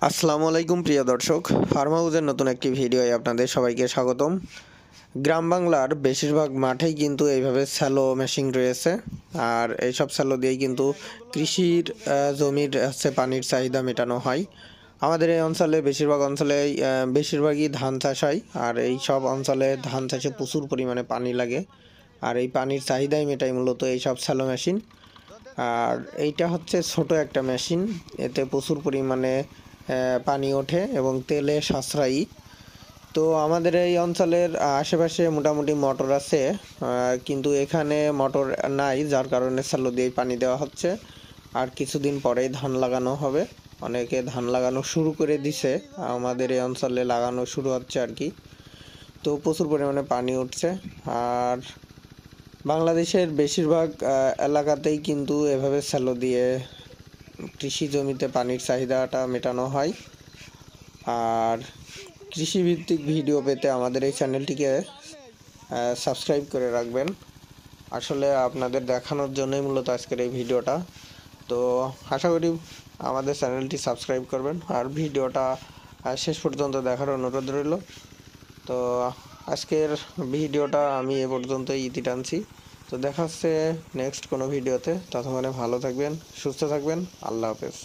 আসসালামু আলাইকুম প্রিয় দর্শক, ফার্ম হাউসের নতুন একটি ভিডিওয় আপনাদের সবাইকে স্বাগতম। গ্রাম বাংলার বেশিরভাগ মাঠেই কিন্তু এইভাবে স্যালো মেশিন রয়েছে, আর এইসব স্যালো দিয়েই কিন্তু কৃষির জমির পানির চাহিদা মেটানো হয়। আমাদের এই অঞ্চলে বেশিরভাগই ধান চাষ হয়, আর এই সব অঞ্চলে ধান চাষে প্রচুর পরিমাণে পানি লাগে, আর এই পানির চাহিদাই মেটায় মূলত এই সব স্যালো মেশিন। আর এইটা হচ্ছে ছোট একটা মেশিন, এতে প্রচুর পরিমাণে পানি ওঠে এবং তেলে সাশ্রয়ী। তো আমাদের এই অঞ্চলের আশেপাশে মোটামুটি মোটর আছে, কিন্তু এখানে মোটর নাই, যার কারণে স্যালো দিয়ে পানি দেওয়া হচ্ছে। আর কিছুদিন পরেই ধান লাগানো হবে, অনেকে ধান লাগানো শুরু করে দিছে, আমাদের এই অঞ্চলে লাগানো শুরু হচ্ছে আর কি। তো প্রচুর পরিমাণে পানি উঠছে, আর বাংলাদেশের বেশিরভাগ এলাকাতেই কিন্তু এভাবে স্যালো দিয়ে কৃষি জমিতে পানির চাহিদাটা মেটানো হয়। আর কৃষিভিত্তিক ভিডিও পেতে আমাদের এই চ্যানেলটিকে সাবস্ক্রাইব করে রাখবেন। আসলে আপনাদের দেখানোর জন্যই মূলত আজকের এই ভিডিওটা। তো আশা করি আমাদের চ্যানেলটি সাবস্ক্রাইব করবেন, আর ভিডিওটা শেষ পর্যন্ত দেখার অনুরোধ রইল। তো আজকের ভিডিওটা আমি এ পর্যন্তই ইতি টানছি। তো দেখা হচ্ছে নেক্সট কোনো ভিডিওতে। ততক্ষণে ভালো থাকবেন, সুস্থ থাকবেন। আল্লাহ হাফেজ।